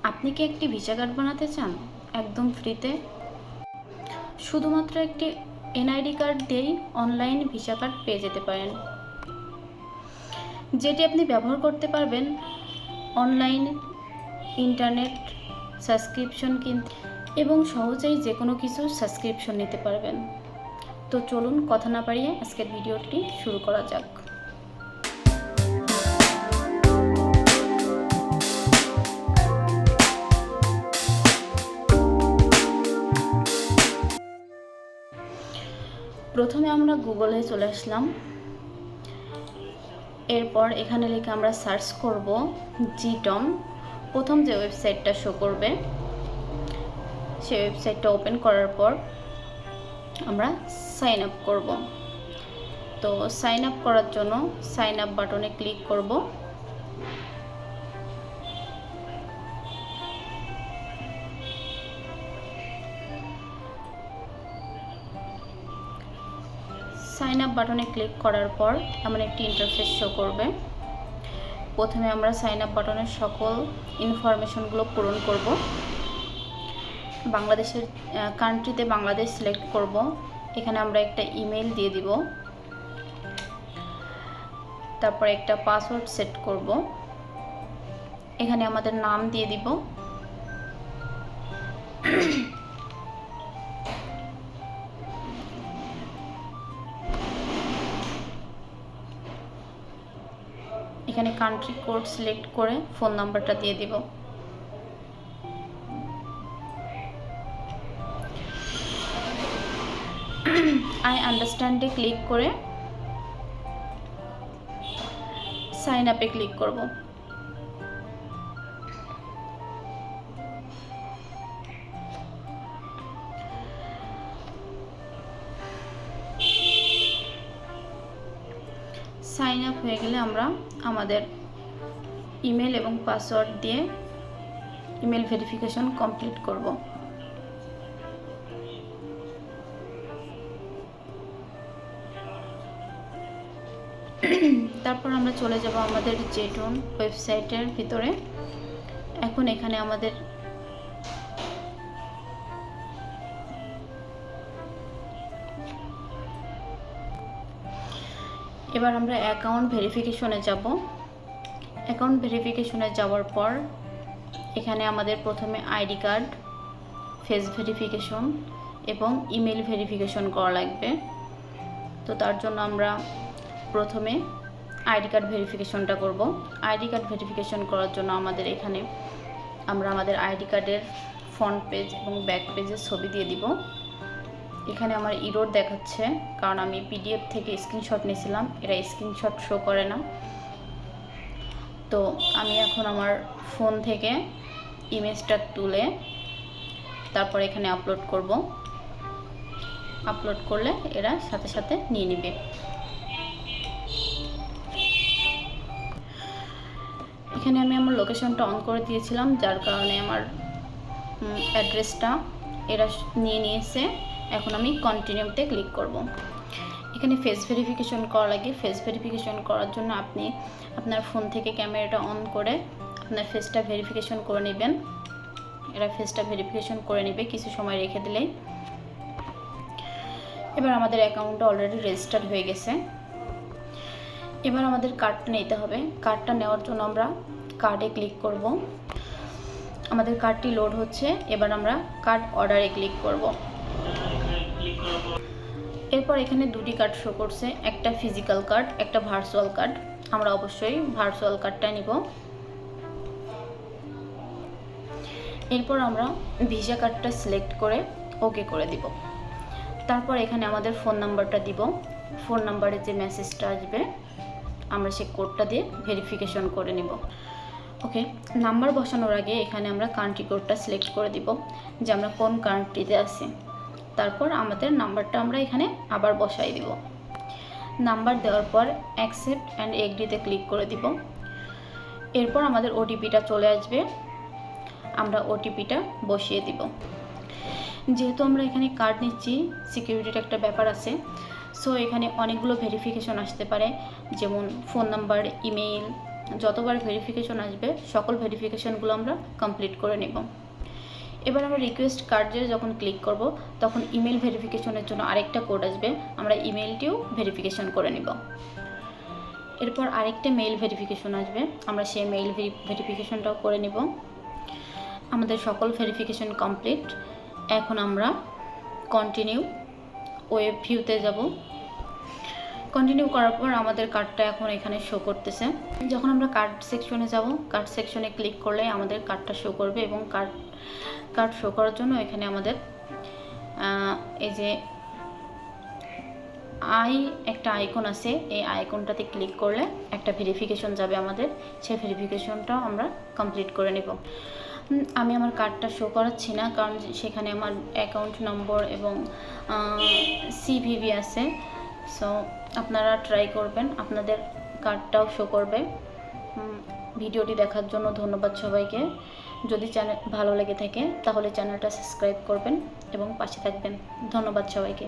আপনি কি একটি ভিসা কার্ড বানাতে চান একদম ফ্রিতে? শুধুমাত্র একটি এনআইডি কার্ড দিয়েই অনলাইন ভিসা কার্ড পেয়ে যেতে পারেন, যেটি আপনি ব্যবহার করতে পারবেন অনলাইন, ইন্টারনেট সাবস্ক্রিপশন কিনতে এবং সহজেই যে কোনো কিছুর সাবস্ক্রিপশন নিতে পারবেন। তো চলুন কথা না বাড়িয়ে আজকের ভিডিওটি শুরু করা যাক। প্রথমে আমরা গুগলে চলে আসলাম। এরপর এখানে লিখে আমরা সার্চ করব জিটম। প্রথম যে ওয়েবসাইটটা শো করবে সেই ওয়েবসাইটটা ওপেন করার পর আমরা সাইন আপ করব। তো সাইন আপ করার জন্য সাইন আপ বাটনে ক্লিক করব। সাইন আপ বাটনে ক্লিক করার পর এমন একটি ইন্টারফেস শো করবে। প্রথমে আমরা সাইন আপ বাটনের সকল ইনফরমেশনগুলো পূরণ করব। বাংলাদেশের কান্ট্রিতে বাংলাদেশ সিলেক্ট করব। এখানে আমরা একটা ইমেল দিয়ে দিব, তারপর একটা পাসওয়ার্ড সেট করব। এখানে আমাদের নাম দিয়ে দিব, এখানে কান্ট্রি কোড সিলেক্ট করে ফোন নাম্বারটা দিয়ে দিব। আই আন্ডারস্ট্যান্ডে ক্লিক করে সাইন আপে ক্লিক করব। সাইন আপ হয়ে গেলে আমরা আমাদের ইমেল এবং পাসওয়ার্ড দিয়ে ইমেল ভেরিফিকেশন কমপ্লিট করব। তারপর আমরা চলে যাব আমাদের জেটন ওয়েবসাইটের ভিতরে। এখন এখানে আমাদের এবার আমরা অ্যাকাউন্ট ভেরিফিকেশনে যাব। অ্যাকাউন্ট ভেরিফিকেশনে যাওয়ার পর এখানে আমাদের প্রথমে আইডি কার্ড, ফেস ভেরিফিকেশন এবং ইমেল ভেরিফিকেশন করা লাগবে। তো তার জন্য আমরা প্রথমে আইডি কার্ড ভেরিফিকেশনটা করব। আইডি কার্ড ভেরিফিকেশন করার জন্য আমাদের এখানে আমরা আমাদের আইডি কার্ডের ফ্রন্ট পেজ এবং ব্যাক পেজের ছবি দিয়ে দিব। এখানে আমার ইরর দেখাচ্ছে, কারণ আমি পিডিএফ থেকে স্ক্রিনশট নিয়েছিলাম, এরা স্ক্রিনশট শো করে না। তো আমি এখন আমার ফোন থেকে ইমেজটা তুলে তারপর এখানে আপলোড করব। আপলোড করলে এরা সাথে সাথে নিয়ে নেবে। এখানে আমি আমার লোকেশনটা অন করে দিয়েছিলাম, যার কারণে আমার অ্যাড্রেসটা এরা নিয়ে নিয়েছে। এখন আমি কন্টিনিউতে ক্লিক করব। এখানে ফেস ভেরিফিকেশন করা লাগে। ফেস ভেরিফিকেশন করার জন্য আপনি আপনার ফোন থেকে ক্যামেরাটা অন করে আপনার ফেসটা ভেরিফিকেশন করে নেবেন। এরা ফেসটা ভেরিফিকেশন করে নেবে কিছু সময় রেখে দিলেই। এবার আমাদের অ্যাকাউন্টটা অলরেডি রেজিস্টার্ড হয়ে গেছে। এবার আমাদের কার্ডটা নিতে হবে। কার্ডটা নেওয়ার জন্য আমরা কার্ডে ক্লিক করব। আমাদের কার্ডটি লোড হচ্ছে। এবার আমরা কার্ড অর্ডারে ক্লিক করব। এরপর এখানে দুটি কার্ড শো করছে, একটা ফিজিক্যাল কার্ড, একটা ভার্চুয়াল কার্ড। আমরা অবশ্যই ভার্চুয়াল কার্ডটা নিব। এরপর আমরা ভিসা কার্ডটা সিলেক্ট করে ওকে করে দিব। তারপর এখানে আমাদের ফোন নাম্বারটা দিব। ফোন নাম্বারে যে মেসেজটা আসবে আমরা সেই কোডটা দিয়ে ভেরিফিকেশন করে নিব। ওকে, নাম্বার বসানোর আগে এখানে আমরা কান্ট্রি কোডটা সিলেক্ট করে দিব যে আমরা কোন কান্ট্রিতে আছি। তারপর আমাদের নাম্বারটা আমরা এখানে আবার বসাই দিব। নাম্বার দেওয়ার পর অ্যাকসেপ্ট অ্যান্ড এগ্রিতে ক্লিক করে দিব। এরপর আমাদের ওটিপিটা চলে আসবে, আমরা ওটিপিটা বসিয়ে দিব। যেহেতু আমরা এখানে কার্ড নিচ্ছি, সিকিউরিটির একটা ব্যাপার আছে। সো এখানে অনেকগুলো ভেরিফিকেশন আসতে পারে, যেমন ফোন নাম্বার, ইমেইল, যতবার ভেরিফিকেশন আসবে সকল ভেরিফিকেশনগুলো আমরা কমপ্লিট করে নেব। এবার আমরা রিকোয়েস্ট কার্ডে যখন ক্লিক করব তখন ইমেল ভেরিফিকেশনের জন্য আরেকটা কোড আসবে, আমরা ইমেলটিও ভেরিফিকেশন করে নেব। এরপর আরেকটা মেইল ভেরিফিকেশন আসবে, আমরা সেই মেইল ভেরিফিকেশনটাও করে নেব। আমাদের সকল ভেরিফিকেশন কমপ্লিট। এখন আমরা কন্টিনিউ ওয়েব ভিউতে যাব। কন্টিনিউ করার পর আমাদের কার্ডটা এখন এখানে শো করতেছে। যখন আমরা কার্ড সেকশনে যাব, কার্ড সেকশনে ক্লিক করলে আমাদের কার্ডটা শো করবে এবং কার্ড শো করার জন্য এখানে আমাদের এই যে একটা আইকন আছে, এই আইকনটাতে ক্লিক করলে একটা ভেরিফিকেশন যাবে আমাদের, সেই ভেরিফিকেশনটাও আমরা কমপ্লিট করে নেব। আমি আমার কার্ডটা শো করাচ্ছি না, কারণ সেখানে আমার অ্যাকাউন্ট নম্বর এবং সিভিভি আছে। সো আপনারা ট্রাই করবেন, আপনাদের কার্ডটাও শো করবে। ভিডিওটি দেখার জন্য ধন্যবাদ সবাইকে। যদি চ্যানেল ভালো লেগে থাকে তাহলে চ্যানেলটা সাবস্ক্রাইব করবেন এবং পাশে থাকবেন। ধন্যবাদ সবাইকে।